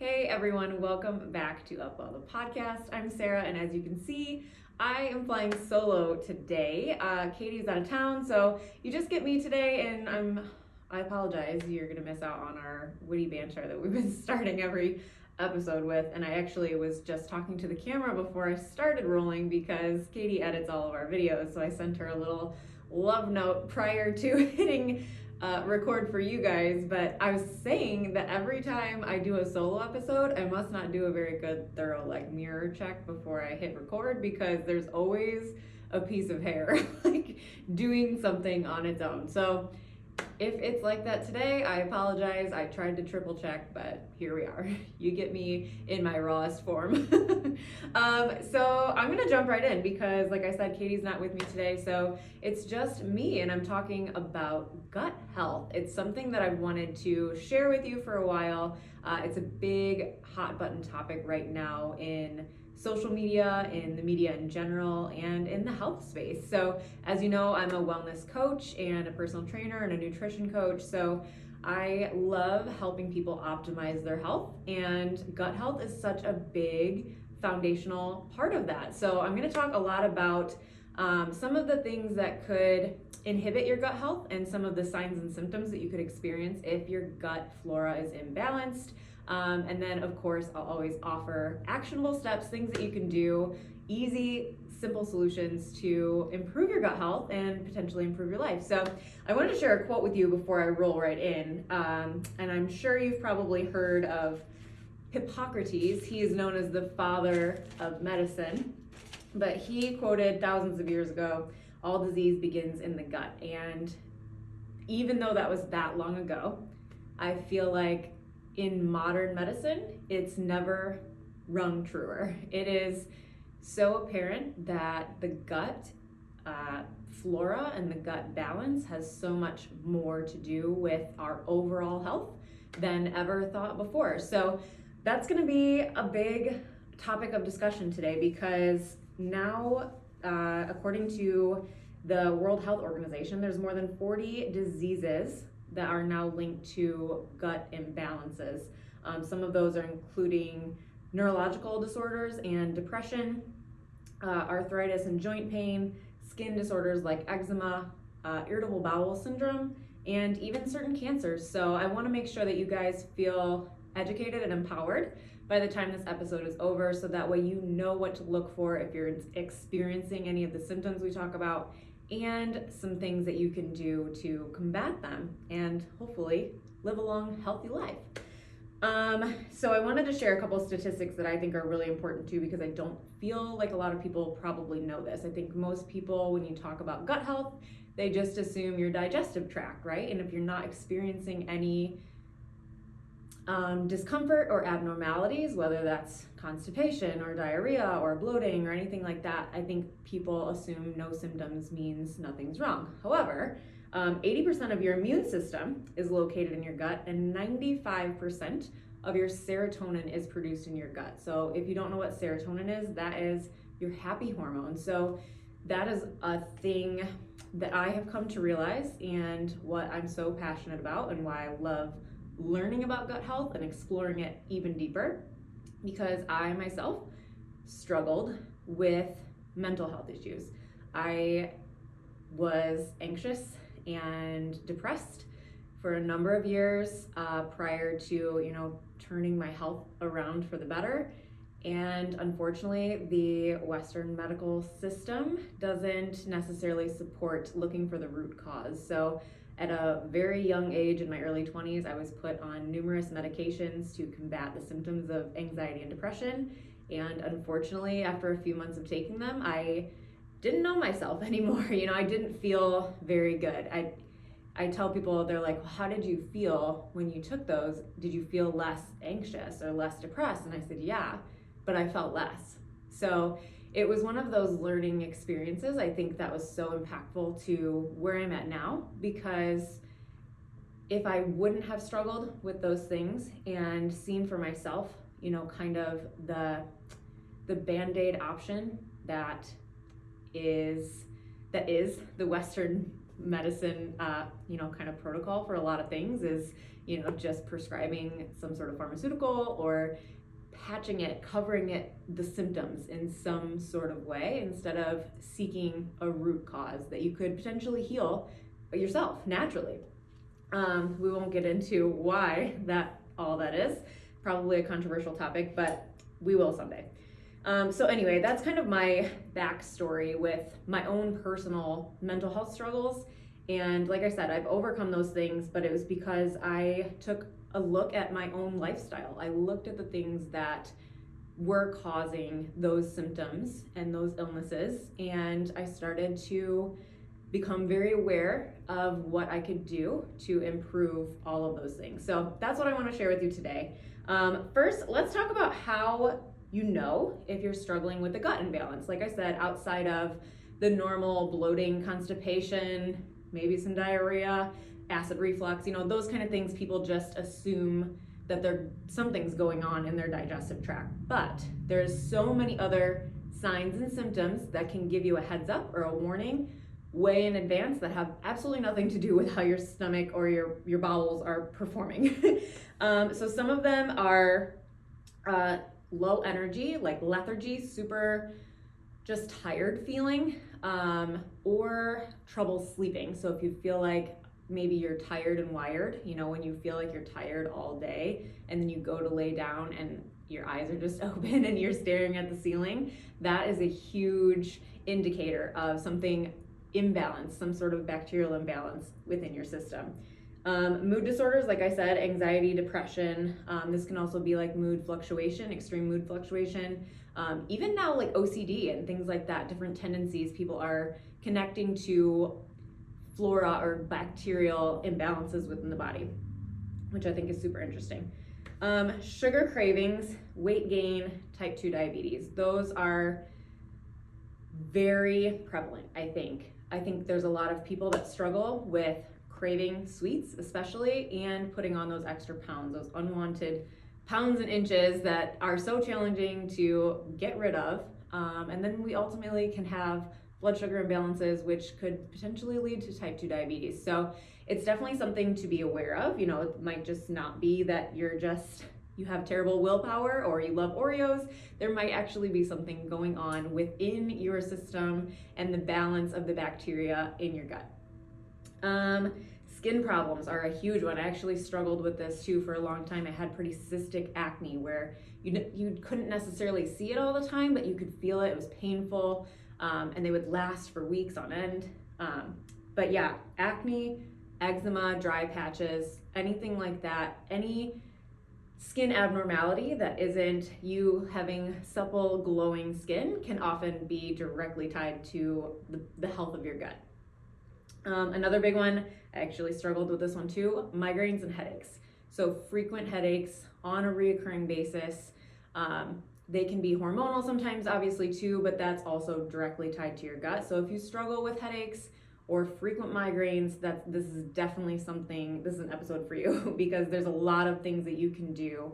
Hey everyone, welcome back to UpWell The Podcast. I'm Sarah, and as you can see, I am flying solo today. Katie's out of town, so you just get me today, and I apologize, you're gonna miss out on our witty banter that we've been starting every episode with. And I actually was just talking to the camera before I started rolling because Katie edits all of our videos, so I sent her a little love note prior to hitting record for you guys. But I was saying that every time I do a solo episode, I must not do a very good thorough mirror check before I hit record, because there's always a piece of hair doing something on its own. So if it's like that today, I apologize. I tried to triple check, but here we are. You get me in my rawest form. So I'm gonna jump right in because, like I said, Katie's not with me today, so it's just me, and I'm talking about gut health. It's something that I've wanted to share with you for a while. It's a big hot button topic right now in social media, in the media in general, and in the health space. So as you know, I'm a wellness coach and a personal trainer and a nutrition coach. So I love helping people optimize their health, and gut health is such a big foundational part of that. So I'm going to talk a lot about some of the things that could inhibit your gut health and some of the signs and symptoms that you could experience if your gut flora is imbalanced. And then, of course, I'll always offer actionable steps, things that you can do, easy, simple solutions to improve your gut health and potentially improve your life. So I wanted to share a quote with you before I roll right in. And I'm sure you've probably heard of Hippocrates. He is known as the father of medicine, but he quoted thousands of years ago, "All disease begins in the gut." And even though that was that long ago, I feel like in modern medicine, it's never rung truer. It is so apparent that the gut flora and the gut balance has so much more to do with our overall health than ever thought before. So that's going to be a big topic of discussion today, because now, according to the World Health Organization, there's more than 40 diseases that are now linked to gut imbalances. Some of those are including neurological disorders and depression, arthritis and joint pain, skin disorders like eczema, irritable bowel syndrome, and even certain cancers. So I want to make sure that you guys feel educated and empowered by the time this episode is over, so that way you know what to look for if you're experiencing any of the symptoms we talk about, and some things that you can do to combat them and hopefully live a long, healthy life. So I wanted to share a couple of statistics that I think are really important too, because I don't feel like a lot of people probably know this. I think most people, when you talk about gut health, they just assume your digestive tract, right? And if you're not experiencing any discomfort or abnormalities, whether that's constipation or diarrhea or bloating or anything like that, I think people assume no symptoms means nothing's wrong. However, 80% of your immune system is located in your gut, and 95% of your serotonin is produced in your gut. So if you don't know what serotonin is, that is your happy hormone. So that is a thing that I have come to realize, and what I'm so passionate about, and why I love learning about gut health and exploring it even deeper, because I myself struggled with mental health issues. I was anxious and depressed for a number of years prior to turning my health around for the better. And unfortunately, the Western medical system doesn't necessarily support looking for the root cause. So at a very young age, in my early 20s, I was put on numerous medications to combat the symptoms of anxiety and depression. And unfortunately, after a few months of taking them, I didn't know myself anymore. I didn't feel very good. I tell people, they're like, well, how did you feel when you took those? Did you feel less anxious or less depressed? And I said, yeah, but I felt less. So it was one of those learning experiences, I think, that was so impactful to where I'm at now, because if I wouldn't have struggled with those things and seen for myself, kind of the Band-Aid option that is the Western medicine, kind of protocol for a lot of things, is, just prescribing some sort of pharmaceutical or patching it, covering it, the symptoms in some sort of way, instead of seeking a root cause that you could potentially heal yourself naturally. We won't get into why all that is, probably a controversial topic, but we will someday. So anyway, that's kind of my backstory with my own personal mental health struggles. And like I said, I've overcome those things, but it was because I took a look at my own lifestyle. I looked at the things that were causing those symptoms and those illnesses, and I started to become very aware of what I could do to improve all of those things. So that's what I want to share with you today. First, let's talk about how you know if you're struggling with a gut imbalance. Like I said, outside of the normal bloating, constipation, maybe some diarrhea, acid reflux, those kind of things, people just assume that something's going on in their digestive tract. But there's so many other signs and symptoms that can give you a heads up or a warning way in advance that have absolutely nothing to do with how your stomach or your bowels are performing. So some of them are low energy, like lethargy, super just tired feeling, or trouble sleeping. So if you feel like maybe you're tired and wired, when you feel like you're tired all day and then you go to lay down and your eyes are just open and you're staring at the ceiling, that is a huge indicator of something imbalance, some sort of bacterial imbalance within your system. Mood disorders, like I said, anxiety, depression. This can also be like mood fluctuation, extreme mood fluctuation. Even now, like OCD and things like that, different tendencies people are connecting to flora or bacterial imbalances within the body, which I think is super interesting. Sugar cravings, weight gain, type 2 diabetes. Those are very prevalent, I think. I think there's a lot of people that struggle with craving sweets, especially, and putting on those extra pounds, those unwanted pounds and inches that are so challenging to get rid of. And then we ultimately can have blood sugar imbalances, which could potentially lead to type 2 diabetes. So it's definitely something to be aware of. It might just not be that you have terrible willpower or you love Oreos. There might actually be something going on within your system and the balance of the bacteria in your gut. Skin problems are a huge one. I actually struggled with this too for a long time. I had pretty cystic acne where you couldn't necessarily see it all the time, but you could feel it. It was painful, and they would last for weeks on end. But yeah, acne, eczema, dry patches, anything like that, any skin abnormality that isn't you having supple, glowing skin can often be directly tied to the health of your gut. Another big one, I actually struggled with this one too, migraines and headaches. So frequent headaches on a reoccurring basis. They can be hormonal sometimes, obviously too, but that's also directly tied to your gut. So if you struggle with headaches or frequent migraines, this is definitely something, this is an episode for you because there's a lot of things that you can do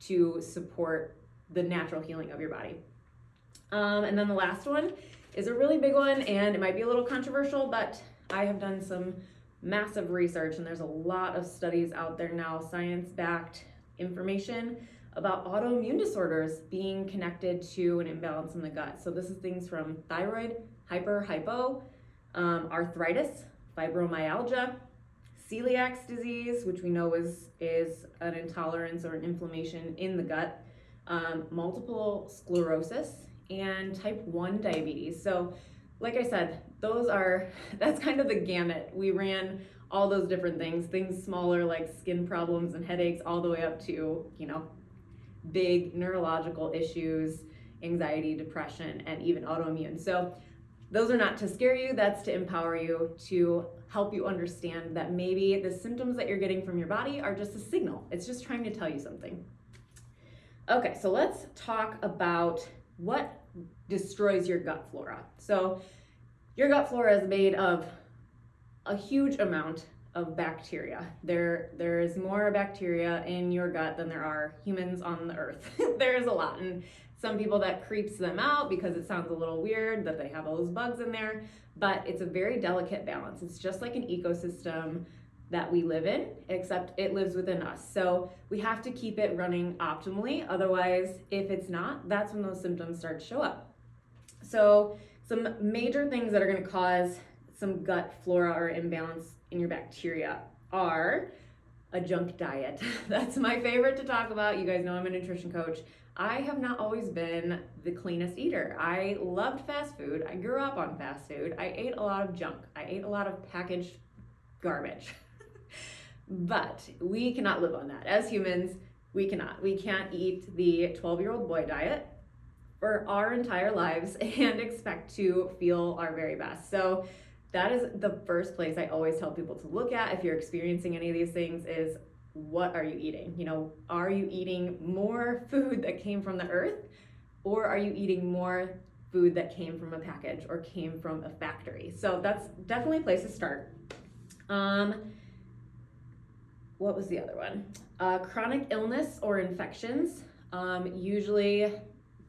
to support the natural healing of your body. And then the last one is a really big one, and it might be a little controversial, but I have done some massive research, and there's a lot of studies out there now, science-backed information about autoimmune disorders being connected to an imbalance in the gut. So this is things from thyroid, hypo, arthritis, fibromyalgia, celiac disease, which we know is an intolerance or an inflammation in the gut, multiple sclerosis, and type 1 diabetes. So like I said, that's kind of the gamut. We ran all those different things smaller like skin problems and headaches, all the way up to, big neurological issues, anxiety, depression, and even autoimmune. So those are not to scare you, that's to empower you, to help you understand that maybe the symptoms that you're getting from your body are just a signal. It's just trying to tell you something. Okay, so let's talk about what destroys your gut flora. So your gut flora is made of a huge amount of bacteria. There is more bacteria in your gut than there are humans on the earth. There is a lot, and some people that creeps them out because it sounds a little weird that they have all those bugs in there, but it's a very delicate balance. It's just like an ecosystem. that we live in, except it lives within us. So we have to keep it running optimally. Otherwise, if it's not, that's when those symptoms start to show up. So some major things that are going to cause some gut flora or imbalance in your bacteria are a junk diet. That's my favorite to talk about. You guys know I'm a nutrition coach. I have not always been the cleanest eater. I loved fast food. I grew up on fast food. I ate a lot of junk. I ate a lot of packaged garbage. But we cannot live on that. As humans, we cannot. We can't eat the 12-year-old boy diet for our entire lives and expect to feel our very best. So that is the first place I always tell people to look at if you're experiencing any of these things is, what are you eating? You know, are you eating more food that came from the earth, or are you eating more food that came from a package or came from a factory? So that's definitely a place to start. What was the other one? Chronic illness or infections. Usually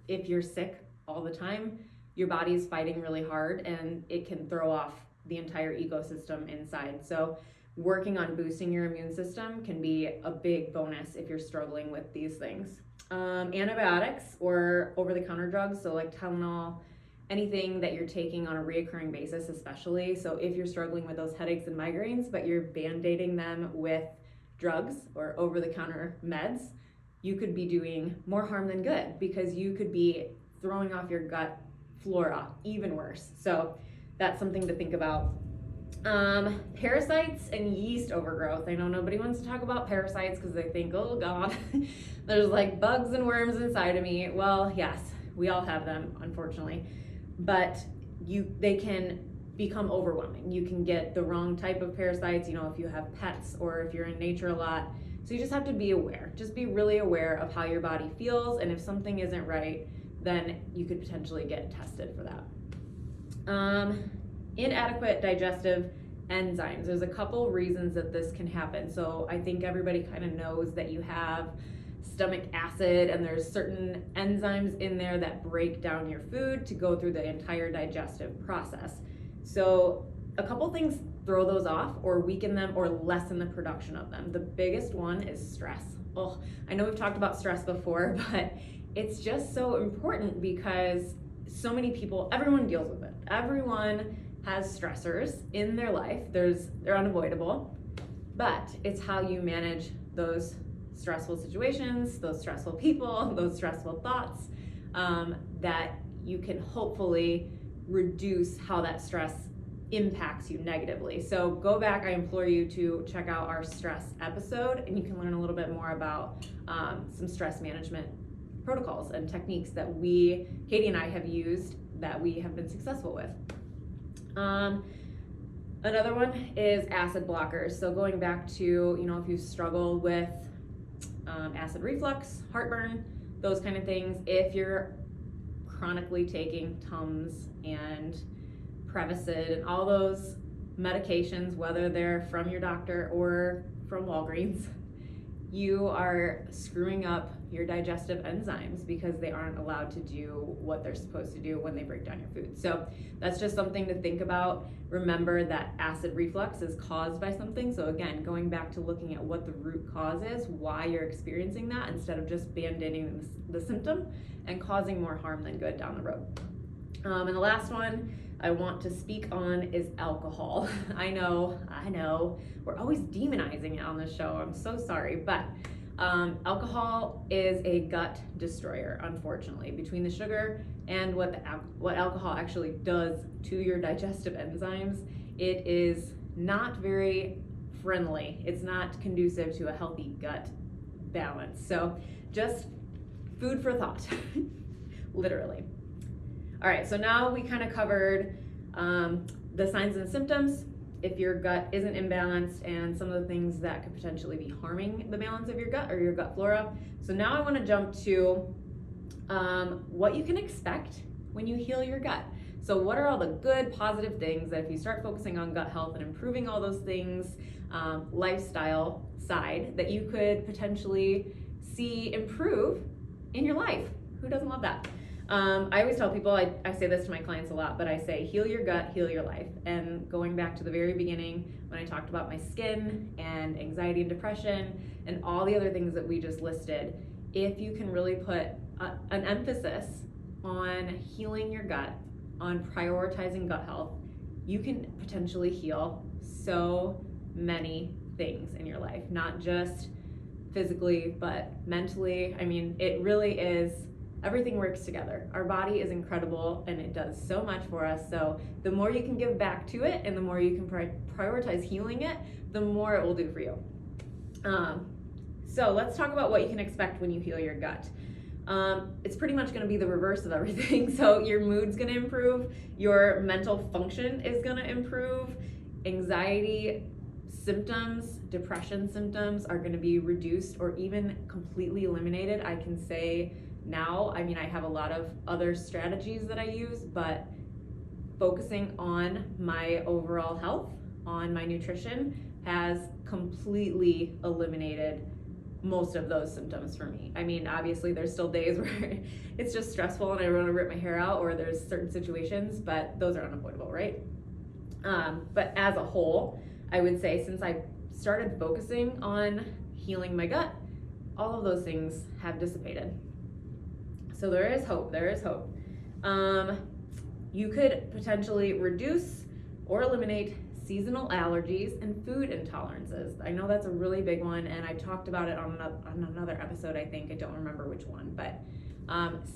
if you're sick all the time, your body is fighting really hard and it can throw off the entire ecosystem inside. So working on boosting your immune system can be a big bonus if you're struggling with these things. Antibiotics or over-the-counter drugs, so like Tylenol, anything that you're taking on a reoccurring basis especially. So if you're struggling with those headaches and migraines, but you're band-aiding them with drugs or over-the-counter meds, you could be doing more harm than good because you could be throwing off your gut flora even worse. So that's something to think about. Parasites and yeast overgrowth. I know nobody wants to talk about parasites because they think, oh God, there's like bugs and worms inside of me. Well, yes, we all have them, unfortunately, but they can become overwhelming. You can get the wrong type of parasites, you know, if you have pets or if you're in nature a lot. So you just have to be aware. Just be really aware of how your body feels, and if something isn't right, then you could potentially get tested for that. Inadequate digestive enzymes. There's a couple reasons that this can happen. So I think everybody kind of knows that you have stomach acid and there's certain enzymes in there that break down your food to go through the entire digestive process. So a couple things throw those off or weaken them or lessen the production of them. The biggest one is stress. Oh, I know we've talked about stress before, but it's just so important because so many people, everyone deals with it. Everyone has stressors in their life. They're unavoidable, but it's how you manage those stressful situations, those stressful people, those stressful thoughts, that you can hopefully reduce how that stress impacts you negatively. So go back, I implore you to check out our stress episode and you can learn a little bit more about some stress management protocols and techniques that Katie and I have used that we have been successful with. Another one is acid blockers. So going back to, you know, if you struggle with acid reflux, heartburn, those kind of things, if you're chronically taking Tums and Prevacid and all those medications, whether they're from your doctor or from Walgreens, you are screwing up your digestive enzymes because they aren't allowed to do what they're supposed to do when they break down your food. So that's just something to think about. Remember that acid reflux is caused by something. So again, going back to looking at what the root cause is, why you're experiencing that, instead of just band-aiding the symptom and causing more harm than good down the road. And the last one I want to speak on is alcohol. I know, we're always demonizing it on this show. I'm so sorry, but alcohol is a gut destroyer, unfortunately. Between the sugar and what alcohol actually does to your digestive enzymes, it is not very friendly. It's not conducive to a healthy gut balance. So just food for thought, literally. All right, so now we kind of covered the signs and symptoms if your gut isn't imbalanced and some of the things that could potentially be harming the balance of your gut or your gut flora. So now I want to jump to what you can expect when you heal your gut. So what are all the good, positive things that if you start focusing on gut health and improving all those things, lifestyle side, that you could potentially see improve in your life? Who doesn't love that? I always tell people, I say this to my clients a lot, but I say heal your gut, heal your life. And going back to the very beginning when I talked about my skin and anxiety and depression and all the other things that we just listed, if you can really put an emphasis on healing your gut, on prioritizing gut health, you can potentially heal so many things in your life, not just physically, but mentally. I mean, it really is, everything works together. Our body is incredible and it does so much for us. So the more you can give back to it and the more you can prioritize healing it, the more it will do for you. So let's talk about what you can expect when you heal your gut. It's pretty much going to be the reverse of everything. So your mood's going to improve, your mental function is going to improve, anxiety symptoms, depression symptoms are going to be reduced or even completely eliminated. I can say now, I mean, I have a lot of other strategies that I use, but focusing on my overall health, on my nutrition, has completely eliminated most of those symptoms for me. I mean, obviously there's still days where it's just stressful and I want to rip my hair out, or there's certain situations, but those are unavoidable, right? But as a whole, I would say since I started focusing on healing my gut, all of those things have dissipated. So there is hope, there is hope. You could potentially reduce or eliminate seasonal allergies and food intolerances. I know that's a really big one, and I talked about it on another episode, I think. I don't remember which one, but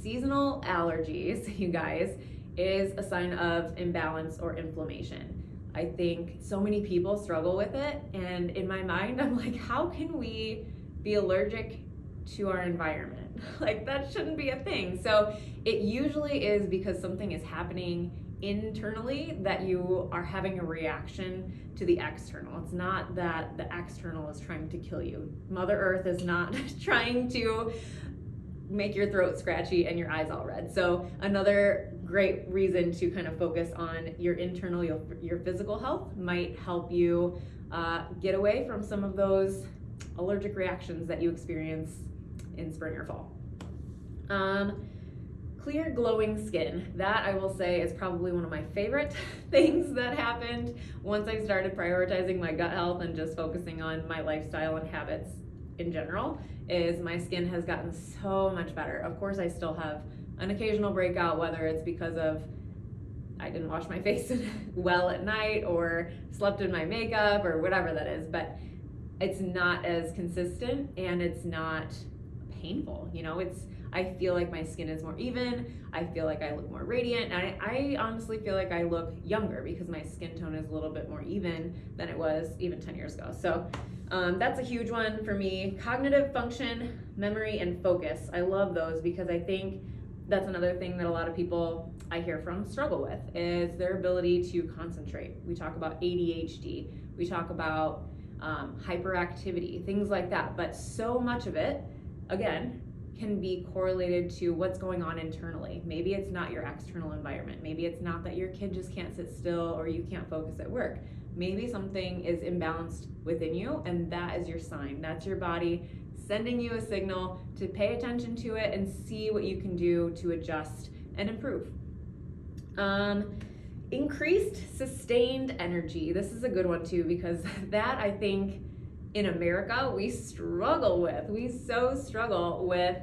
seasonal allergies, you guys, is a sign of imbalance or inflammation. I think so many people struggle with it, and in my mind, I'm like, how can we be allergic to our environment? Like, that shouldn't be a thing. So it usually is because something is happening internally that you are having a reaction to the external. It's not that the external is trying to kill you. Mother Earth is not trying to make your throat scratchy and your eyes all red. So another great reason to kind of focus on your internal, your physical health might help you get away from some of those allergic reactions that you experience in spring or fall. Clear, glowing skin. That, I will say, is probably one of my favorite things that happened once I started prioritizing my gut health and just focusing on my lifestyle and habits in general, is my skin has gotten so much better. Of course, I still have an occasional breakout, whether it's because of I didn't wash my face well at night or slept in my makeup or whatever that is, but it's not as consistent and it's not painful. You know, I feel like my skin is more even. I feel like I look more radiant. And I honestly feel like I look younger because my skin tone is a little bit more even than it was even 10 years ago. So that's a huge one for me. Cognitive function, memory, and focus. I love those because I think that's another thing that a lot of people I hear from struggle with is their ability to concentrate. We talk about ADHD. We talk about hyperactivity, things like that. But so much of it, again, can be correlated to what's going on internally. Maybe it's not your external environment. Maybe it's not that your kid just can't sit still or you can't focus at work. Maybe something is imbalanced within you, and that is your sign. That's your body sending you a signal to pay attention to it and see what you can do to adjust and improve. Increased sustained energy. This is a good one too, because that, I think, in America, we struggle with. We so struggle with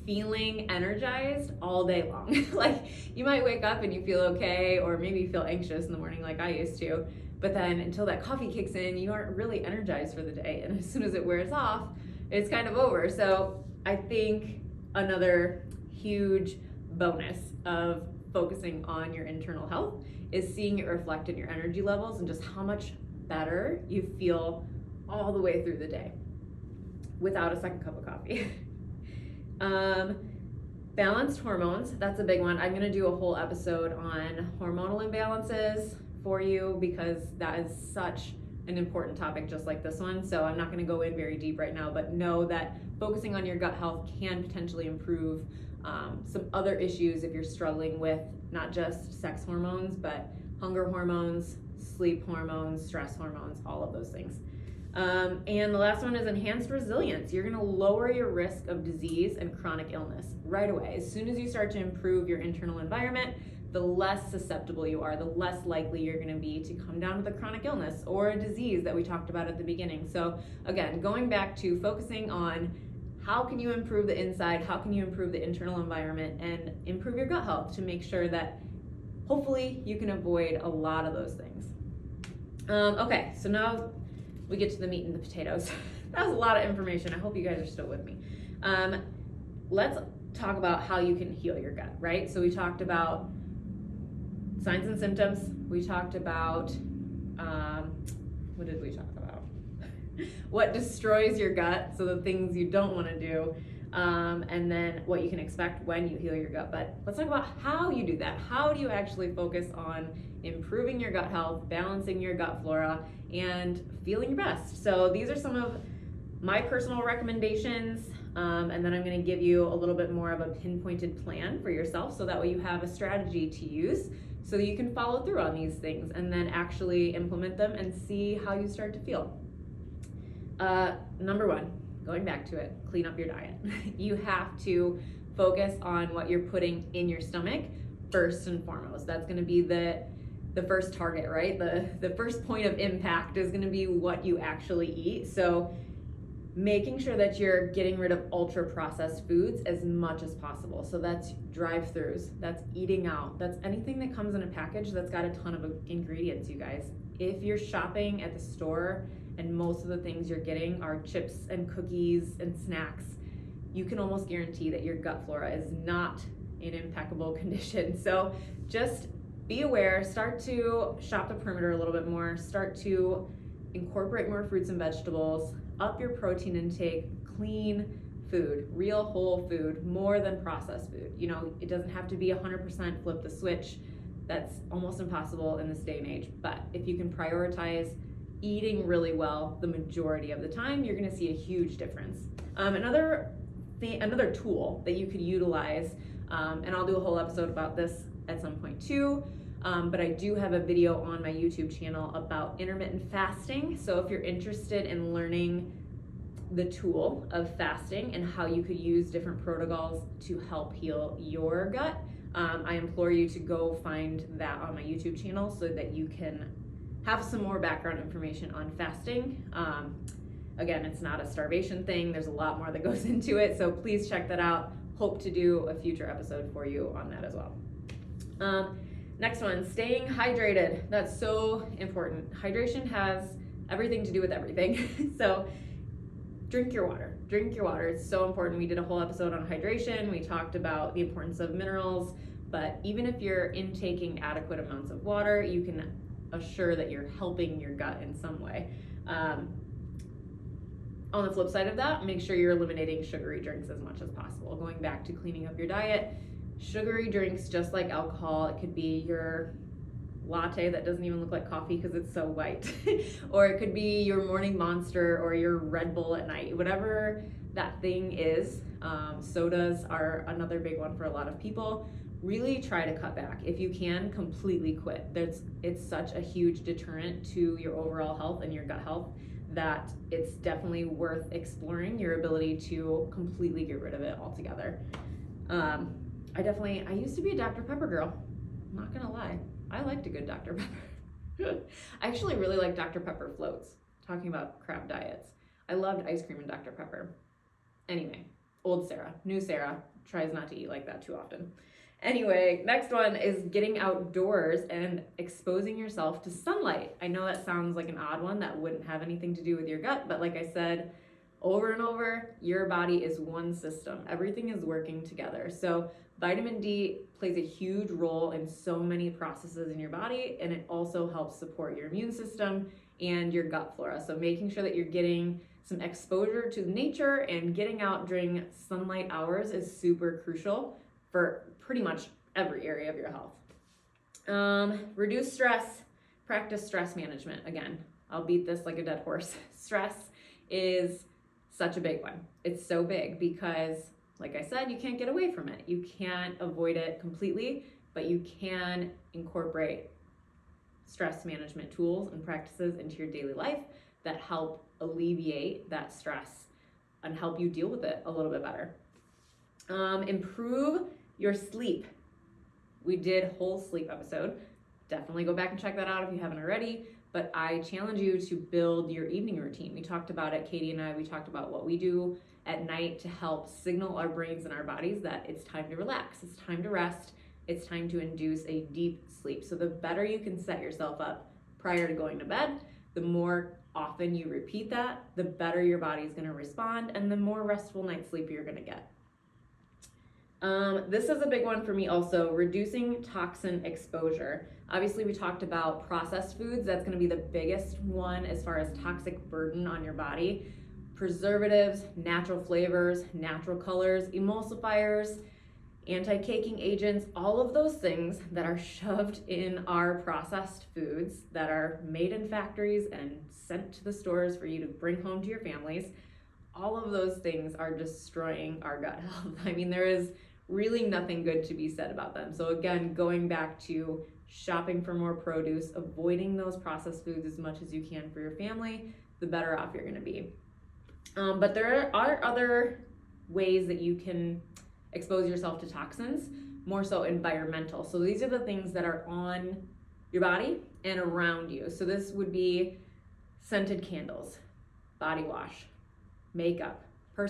feeling energized all day long. Like, you might wake up and you feel okay, or maybe you feel anxious in the morning like I used to, but then until that coffee kicks in, you aren't really energized for the day. And as soon as it wears off, it's kind of over. So I think another huge bonus of focusing on your internal health is seeing it reflect in your energy levels and just how much better you feel all the way through the day without a second cup of coffee. Balanced hormones, that's a big one. I'm gonna do a whole episode on hormonal imbalances for you because that is such an important topic just like this one. So I'm not gonna go in very deep right now, but know that focusing on your gut health can potentially improve some other issues if you're struggling with not just sex hormones, but hunger hormones, sleep hormones, stress hormones, all of those things. And the last one is enhanced resilience. You're going to lower your risk of disease and chronic illness right away. As soon as you start to improve your internal environment, the less susceptible you are, the less likely you're going to be to come down with a chronic illness or a disease that we talked about at the beginning. So again, going back to focusing on how can you improve the inside, how can you improve the internal environment, and improve your gut health to make sure that hopefully you can avoid a lot of those things. Okay, so now we get to the meat and the potatoes. That was a lot of information. I hope you guys are still with me. Let's talk about how you can heal your gut, right? So we talked about signs and symptoms. We talked about, what did we talk about? What destroys your gut, so the things you don't want to do, and then what you can expect when you heal your gut. But let's talk about how you do that. How do you actually focus on improving your gut health, balancing your gut flora, and feeling your best? So these are some of my personal recommendations, and then I'm going to give you a little bit more of a pinpointed plan for yourself, so that way you have a strategy to use so that you can follow through on these things and then actually implement them and see how you start to feel. Number one, going back to it, clean up your diet. You have to focus on what you're putting in your stomach first and foremost. That's going to be the first target, right? The first point of impact is going to be what you actually eat. So making sure that you're getting rid of ultra processed foods as much as possible. So that's drive-throughs, that's eating out, that's anything that comes in a package that's got a ton of ingredients, you guys. If you're shopping at the store and most of the things you're getting are chips and cookies and snacks, you can almost guarantee that your gut flora is not in impeccable condition. So just be aware, start to shop the perimeter a little bit more, start to incorporate more fruits and vegetables, up your protein intake, clean food, real whole food, more than processed food. You know, it doesn't have to be 100% flip the switch. That's almost impossible in this day and age. But if you can prioritize eating really well the majority of the time, you're going to see a huge difference. Another tool that you could utilize, and I'll do a whole episode about this at some point too, but I do have a video on my YouTube channel about intermittent fasting. So if you're interested in learning the tool of fasting and how you could use different protocols to help heal your gut, I implore you to go find that on my YouTube channel so that you can have some more background information on fasting. Again, it's not a starvation thing. There's a lot more that goes into it. So please check that out. Hope to do a future episode for you on that as well. Next one, staying hydrated. That's so important. Hydration has everything to do with everything. So drink your water. Drink your water. It's so important. We did a whole episode on hydration. We talked about the importance of minerals, but even if you're intaking adequate amounts of water, you can assure that you're helping your gut in some way. On the flip side of that, make sure you're eliminating sugary drinks as much as possible. Going back to cleaning up your diet, sugary drinks, just like alcohol, it could be your latte that doesn't even look like coffee because it's so white, or it could be your morning Monster or your Red Bull at night, whatever that thing is. Sodas are another big one for a lot of people. Really try to cut back. If you can, completely quit. It's such a huge deterrent to your overall health and your gut health that it's definitely worth exploring your ability to completely get rid of it altogether. I used to be a Dr. Pepper girl. I'm not gonna lie. I liked a good Dr. Pepper. I actually really like Dr. Pepper floats, talking about crab diets. I loved ice cream and Dr. Pepper. Anyway, old Sarah, new Sarah tries not to eat like that too often. Anyway, next one is getting outdoors and exposing yourself to sunlight. I know that sounds like an odd one that wouldn't have anything to do with your gut, but like I said, over and over, your body is one system. Everything is working together. So vitamin D plays a huge role in so many processes in your body, and it also helps support your immune system and your gut flora. So making sure that you're getting some exposure to nature and getting out during sunlight hours is super crucial for pretty much every area of your health. Reduce stress, practice stress management. Again, I'll beat this like a dead horse. Stress is such a big one. It's so big because, like I said, you can't get away from it. You can't avoid it completely, but you can incorporate stress management tools and practices into your daily life that help alleviate that stress and help you deal with it a little bit better. Improve your sleep. We did whole sleep episode. Definitely go back and check that out if you haven't already. But I challenge you to build your evening routine. We talked about it, Katie and I, we talked about what we do at night to help signal our brains and our bodies that it's time to relax, it's time to rest, it's time to induce a deep sleep. So the better you can set yourself up prior to going to bed, the more often you repeat that, the better your body is going to respond, and the more restful night's sleep you're going to get. This is a big one for me also, reducing toxin exposure. Obviously, we talked about processed foods. That's going to be the biggest one as far as toxic burden on your body. Preservatives, natural flavors, natural colors, emulsifiers, anti-caking agents, all of those things that are shoved in our processed foods that are made in factories and sent to the stores for you to bring home to your families. All of those things are destroying our gut health. I mean, there is really nothing good to be said about them. So again, going back to shopping for more produce, avoiding those processed foods as much as you can for your family, the better off you're going to be. But there are other ways that you can expose yourself to toxins, more so environmental. So these are the things that are on your body and around you. So this would be scented candles, body wash, makeup,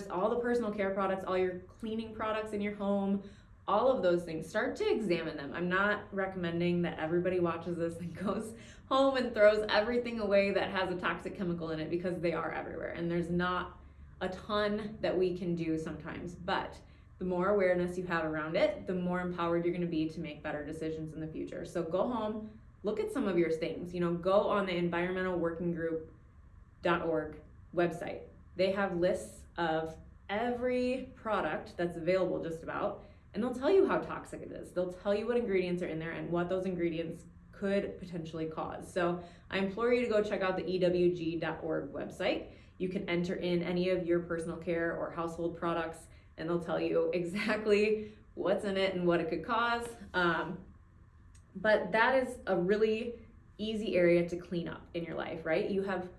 all the personal care products, all your cleaning products in your home, all of those things. Start to examine them. I'm not recommending that everybody watches this and goes home and throws everything away that has a toxic chemical in it, because they are everywhere and there's not a ton that we can do sometimes. But the more awareness you have around it, the more empowered you're going to be to make better decisions in the future. So go home, look at some of your things. Go on the environmentalworkinggroup.org website. They have lists of every product that's available just about, and they'll tell you how toxic it is. They'll tell you what ingredients are in there and what those ingredients could potentially cause. So I implore you to go check out the ewg.org website. You can enter in any of your personal care or household products, and they'll tell you exactly what's in it and what it could cause. But that is a really easy area to clean up in your life, right? You have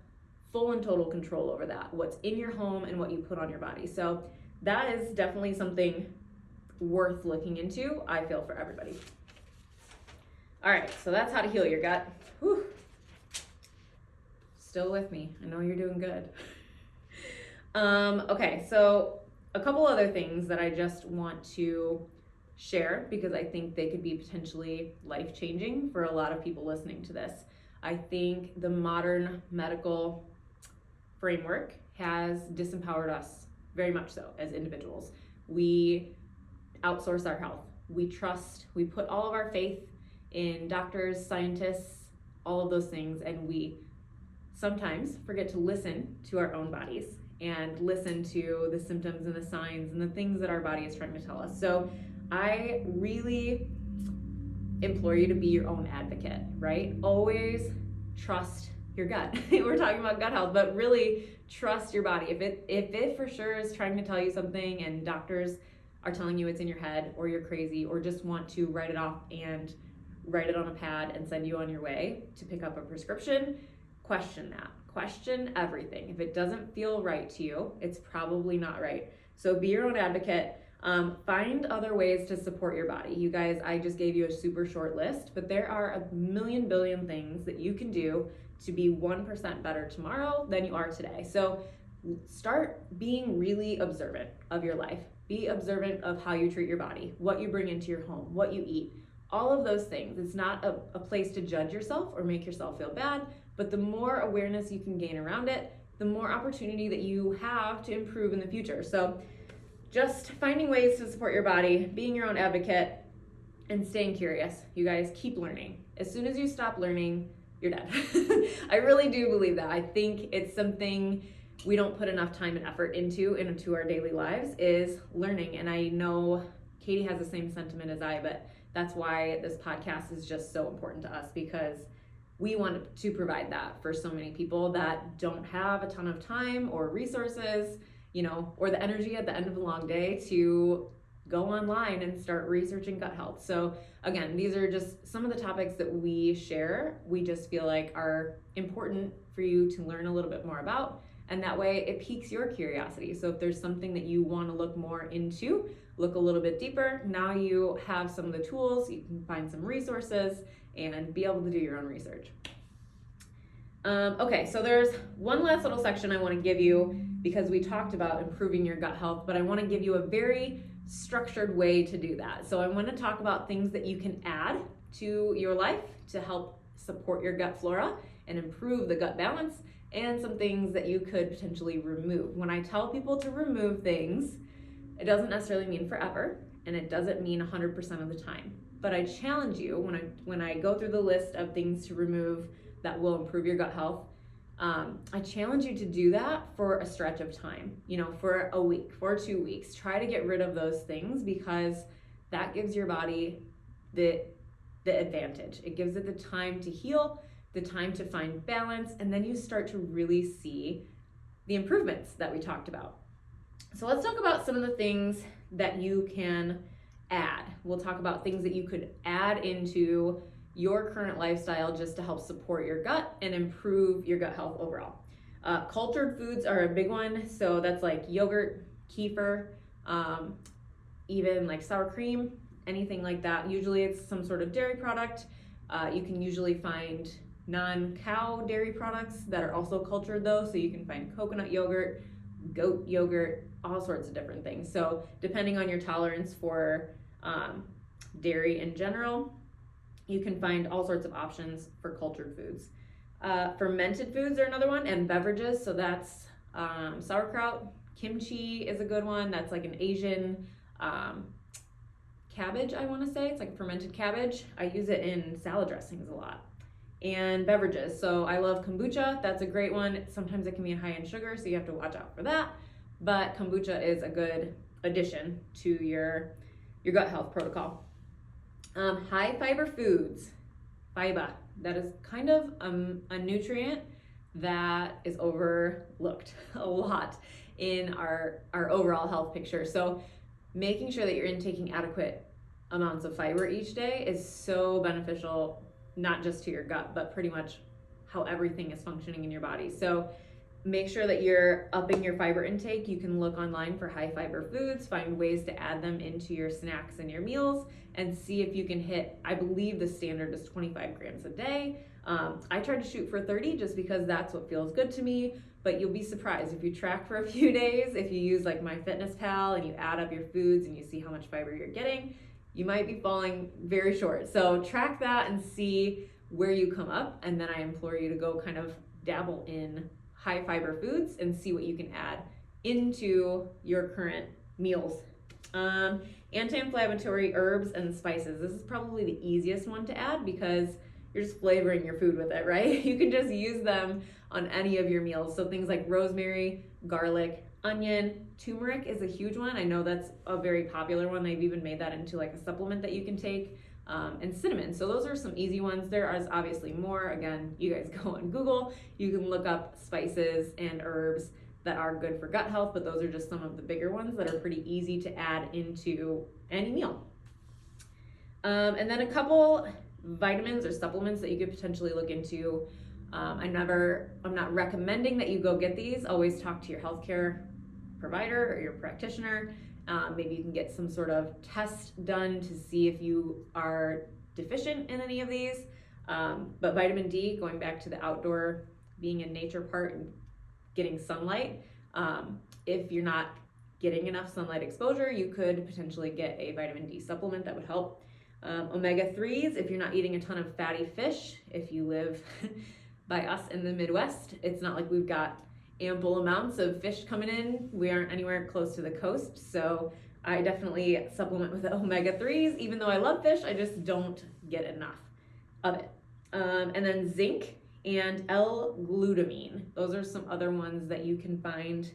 full and total control over that, what's in your home and what you put on your body. So that is definitely something worth looking into, I feel, for everybody. All right, so that's how to heal your gut. Whew. Still with me. I know you're doing good. Okay, so a couple other things that I just want to share, because I think they could be potentially life-changing for a lot of people listening to this. I think the modern medical framework has disempowered us very much so as individuals. We outsource our health. We put all of our faith in doctors, scientists, all of those things, and we sometimes forget to listen to our own bodies and listen to the symptoms and the signs and the things that our body is trying to tell us. So I really implore you to be your own advocate, right? Always trust your gut. We're talking about gut health, but really trust your body. If it for sure is trying to tell you something and doctors are telling you it's in your head, or you're crazy, or just want to write it off and write it on a pad and send you on your way to pick up a prescription, question that. Question everything. If it doesn't feel right to you, it's probably not right. So be your own advocate. Find other ways to support your body. You guys, I just gave you a super short list, but there are a million billion things that you can do to be 1% better tomorrow than you are today. So start being really observant of your life. Be observant of how you treat your body, what you bring into your home, what you eat, all of those things. It's not a place to judge yourself or make yourself feel bad, but the more awareness you can gain around it, the more opportunity that you have to improve in the future. So just finding ways to support your body, being your own advocate, and staying curious. You guys, keep learning. As soon as you stop learning, you're dead. I really do believe that. I think it's something we don't put enough time and effort into our daily lives, is learning. And I know Katie has the same sentiment as I, but that's why this podcast is just so important to us, because we want to provide that for so many people that don't have a ton of time or resources, or the energy at the end of a long day to go online and start researching gut health. So again, these are just some of the topics that we share. We just feel like are important for you to learn a little bit more about. And that way it piques your curiosity. So if there's something that you want to look more into, look a little bit deeper, now you have some of the tools, you can find some resources and be able to do your own research. Okay, so there's one last little section I want to give you because we talked about improving your gut health, but I want to give you a very structured way to do that. So I want to talk about things that you can add to your life to help support your gut flora and improve the gut balance, and some things that you could potentially remove. When I tell people to remove things, it doesn't necessarily mean forever, and it doesn't mean 100% of the time. But I challenge you when I go through the list of things to remove that will improve your gut health, I challenge you to do that for a stretch of time, for a week, for 2 weeks. Try to get rid of those things because that gives your body the advantage. It gives it the time to heal, the time to find balance, and then you start to really see the improvements that we talked about. So let's talk about some of the things that you can add. We'll talk about things that you could add into your current lifestyle just to help support your gut and improve your gut health overall. Cultured foods are a big one. So that's like yogurt, kefir, even like sour cream, anything like that. Usually it's some sort of dairy product. You can usually find non-cow dairy products that are also cultured though. So you can find coconut yogurt, goat yogurt, all sorts of different things. So depending on your tolerance for dairy in general, you can find all sorts of options for cultured foods. Fermented foods are another one, and beverages. So that's sauerkraut, kimchi is a good one. That's like an Asian cabbage, I want to say. It's like fermented cabbage. I use it in salad dressings a lot. And beverages. So I love kombucha. That's a great one. Sometimes it can be high in sugar, so you have to watch out for that. But kombucha is a good addition to your gut health protocol. High fiber foods, fiber. That is kind of a nutrient that is overlooked a lot in our overall health picture. So making sure that you're intaking adequate amounts of fiber each day is so beneficial, not just to your gut, but pretty much how everything is functioning in your body. So make sure that you're upping your fiber intake. You can look online for high fiber foods, find ways to add them into your snacks and your meals, and see if you can hit, I believe the standard is 25 grams a day. I try to shoot for 30 just because that's what feels good to me, but you'll be surprised if you track for a few days, if you use like MyFitnessPal and you add up your foods and you see how much fiber you're getting, you might be falling very short. So track that and see where you come up, and then I implore you to go kind of dabble in high fiber foods and see what you can add into your current meals. Anti-inflammatory herbs and spices. This is probably the easiest one to add because you're just flavoring your food with it, right? You can just use them on any of your meals. So things like rosemary, garlic, onion, turmeric is a huge one. I know that's a very popular one. They've even made that into like a supplement that you can take. And cinnamon. So those are some easy ones. There is obviously more. Again, you guys go on Google. You can look up spices and herbs that are good for gut health, but those are just some of the bigger ones that are pretty easy to add into any meal. And then a couple vitamins or supplements that you could potentially look into. I'm not recommending that you go get these. Always talk to your healthcare provider or your practitioner. Maybe you can get some sort of test done to see if you are deficient in any of these. But vitamin D, going back to the outdoor, being in nature part and getting sunlight. If you're not getting enough sunlight exposure, you could potentially get a vitamin D supplement that would help. Omega-3s, if you're not eating a ton of fatty fish, if you live by us in the Midwest, it's not like we've got ample amounts of fish coming in. We aren't anywhere close to the coast, so I definitely supplement with the omega-3s. Even though I love fish, I just don't get enough of it. And then zinc and L-glutamine. Those are some other ones that you can find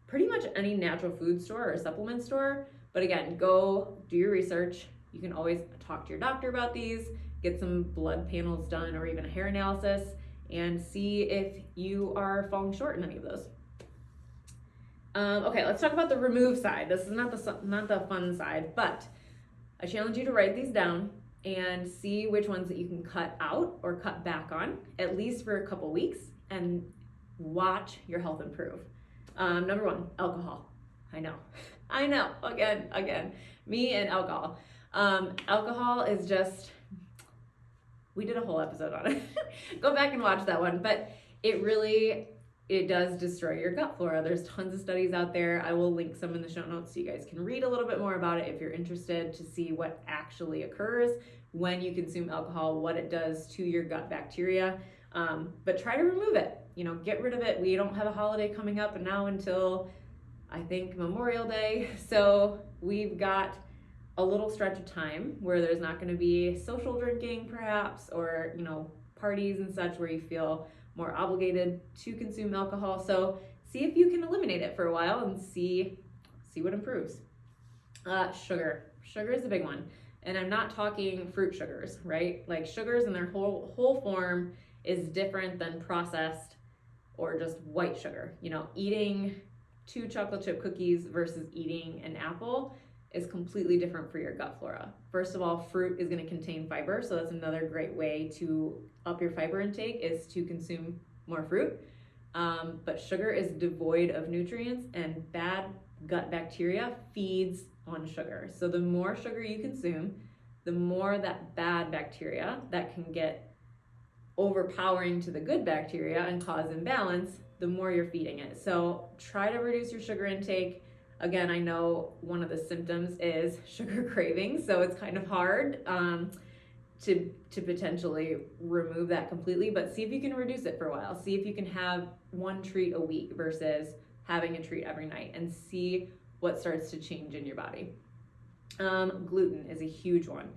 pretty much any natural food store or supplement store. But again, go do your research. You can always talk to your doctor about these, get some blood panels done or even a hair analysis, and see if you are falling short in any of those. Okay, let's talk about the remove side. This is not the fun side, but I challenge you to write these down and see which ones that you can cut out or cut back on, at least for a couple weeks. and watch your health improve. Number one, alcohol. I know, again, me and alcohol. Alcohol is just, we did a whole episode on it. Go back and watch that one, but it does destroy your gut flora. There's tons of studies out there. I will link some in the show notes so you guys can read a little bit more about it if you're interested to see what actually occurs when you consume alcohol, what it does to your gut bacteria. But try to remove it, get rid of it. We don't have a holiday coming up now until I think Memorial Day. So we've got a little stretch of time where there's not going to be social drinking perhaps, or, parties and such where you feel more obligated to consume alcohol. So see if you can eliminate it for a while and see what improves. Sugar is a big one. And I'm not talking fruit sugars, right? Like sugars in their whole form is different than processed or just white sugar. Eating 2 chocolate chip cookies versus eating an apple is completely different for your gut flora. First of all, fruit is going to contain fiber, so that's another great way to up your fiber intake is to consume more fruit. But sugar is devoid of nutrients, and bad gut bacteria feeds on sugar. So the more sugar you consume, the more that bad bacteria that can get overpowering to the good bacteria and cause imbalance, the more you're feeding it. So try to reduce your sugar intake. Again, I know one of the symptoms is sugar craving, so it's kind of hard to potentially remove that completely, but see if you can reduce it for a while. See if you can have one treat a week versus having a treat every night, and see what starts to change in your body. Gluten is a huge one.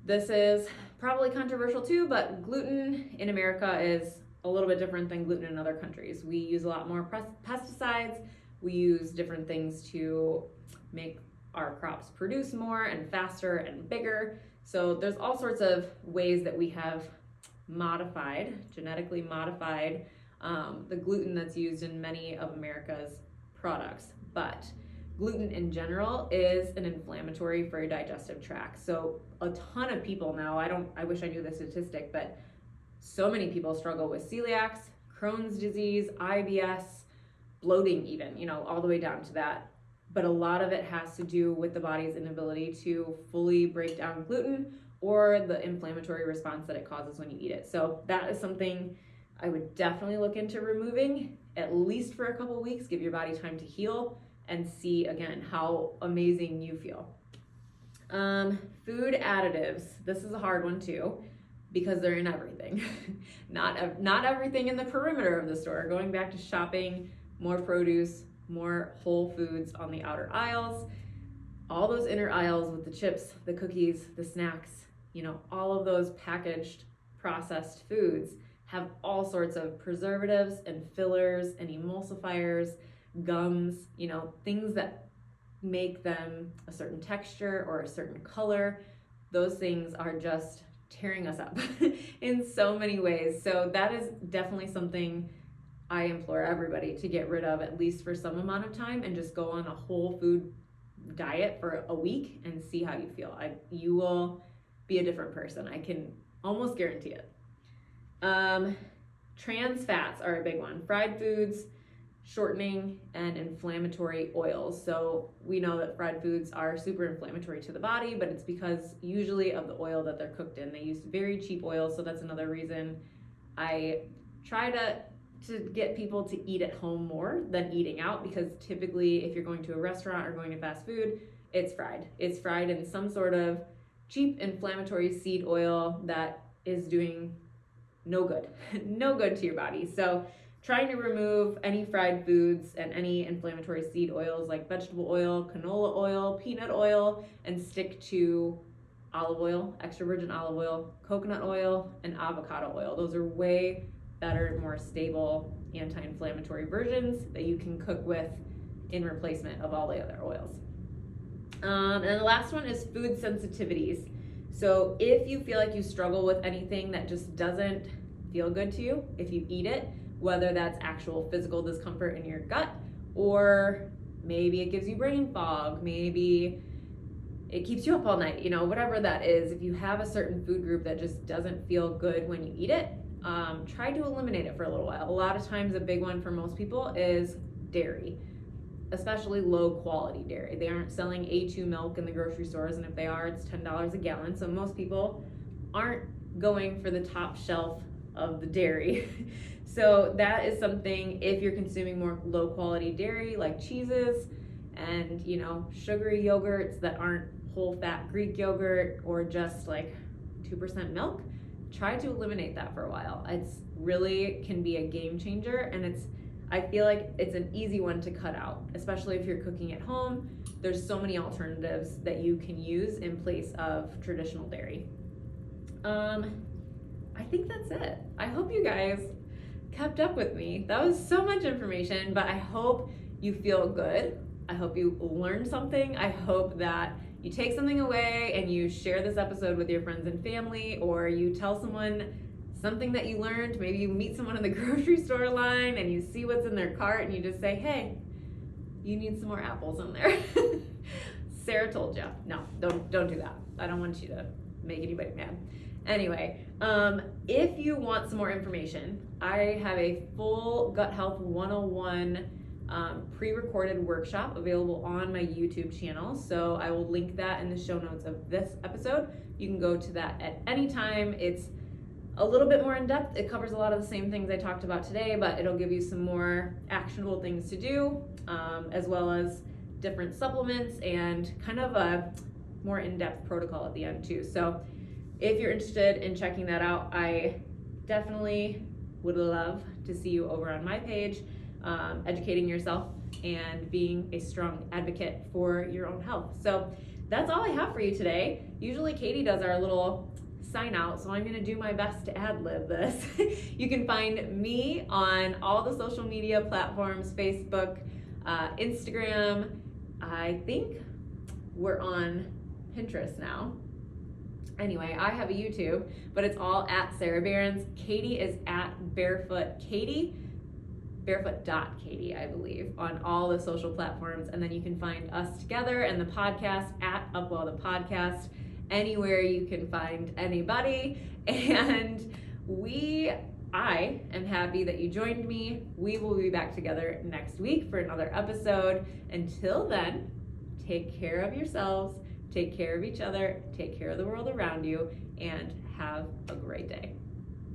This is probably controversial too, but gluten in America is a little bit different than gluten in other countries. We use a lot more pesticides. We use different things to make our crops produce more and faster and bigger. So there's all sorts of ways that we have genetically modified the gluten that's used in many of America's products. But gluten in general is an inflammatory for your digestive tract. So a ton of people now, I wish I knew the statistic, but so many people struggle with celiacs, Crohn's disease, IBS, bloating even, all the way down to that. But a lot of it has to do with the body's inability to fully break down gluten or the inflammatory response that it causes when you eat it. So that is something I would definitely look into removing, at least for a couple weeks, give your body time to heal and see again how amazing you feel. Food additives. This is a hard one too, because they're in everything. Not everything in the perimeter of the store. Going back to shopping, more produce, more whole foods on the outer aisles, all those inner aisles with the chips, the cookies, the snacks, all of those packaged processed foods have all sorts of preservatives and fillers and emulsifiers, gums, things that make them a certain texture or a certain color. Those things are just tearing us up in so many ways. So that is definitely something I implore everybody to get rid of, at least for some amount of time, and just go on a whole food diet for a week and see how you feel. You will be a different person. I can almost guarantee it. Trans fats are a big one. Fried foods, shortening, and inflammatory oils. So we know that fried foods are super inflammatory to the body, but it's because usually of the oil that they're cooked in. They use very cheap oil, so that's another reason I try to get people to eat at home more than eating out, because typically if you're going to a restaurant or going to fast food, it's fried. It's fried in some sort of cheap inflammatory seed oil that is doing no good to your body. So trying to remove any fried foods and any inflammatory seed oils like vegetable oil, canola oil, peanut oil, and stick to olive oil, extra virgin olive oil, coconut oil, and avocado oil. Those are way better, more stable anti-inflammatory versions that you can cook with in replacement of all the other oils. And then the last one is food sensitivities. So if you feel like you struggle with anything that just doesn't feel good to you, if you eat it, whether that's actual physical discomfort in your gut, or maybe it gives you brain fog, maybe it keeps you up all night, whatever that is, if you have a certain food group that just doesn't feel good when you eat it, try to eliminate it for a little while. A lot of times a big one for most people is dairy, especially low quality dairy. They aren't selling A2 milk in the grocery stores, and if they are, it's $10 a gallon. So most people aren't going for the top shelf of the dairy. So that is something, if you're consuming more low quality dairy like cheeses and, you know, sugary yogurts that aren't whole fat Greek yogurt or just like 2% milk, try to eliminate that for a while. It's really can be a game changer, and I feel like it's an easy one to cut out, especially if you're cooking at home. There's so many alternatives that you can use in place of traditional dairy. I think that's it. I hope you guys kept up with me. That was so much information, but I hope you feel good. I hope you learned something. I hope that you take something away and you share this episode with your friends and family, or you tell someone something that you learned. Maybe you meet someone in the grocery store line and you see what's in their cart and you just say, hey, you need some more apples in there. Sarah told you. No, don't do that. I don't want you to make anybody mad. Anyway, if you want some more information, I have a full Gut Health 101 pre-recorded workshop available on my YouTube channel. So I will link that in the show notes of this episode. You can go to that at any time. It's a little bit more in depth. It covers a lot of the same things I talked about today, but it'll give you some more actionable things to do, as well as different supplements and kind of a more in-depth protocol at the end too. So if you're interested in checking that out, I definitely would love to see you over on my page, educating yourself and being a strong advocate for your own health. So that's all I have for you today. Usually Katie does our little sign out, so I'm going to do my best to ad-lib this. You can find me on all the social media platforms, Facebook, Instagram. I think we're on Pinterest now. Anyway, I have a YouTube, but it's all at Sarah Behrens. Katie is at Barefoot Katie, barefoot.katie, I believe, on all the social platforms. And then you can find us together and the podcast at UpWell The Podcast, anywhere you can find anybody. And I am happy that you joined me. We will be back together next week for another episode. Until then, take care of yourselves. Take care of each other, take care of the world around you, and have a great day.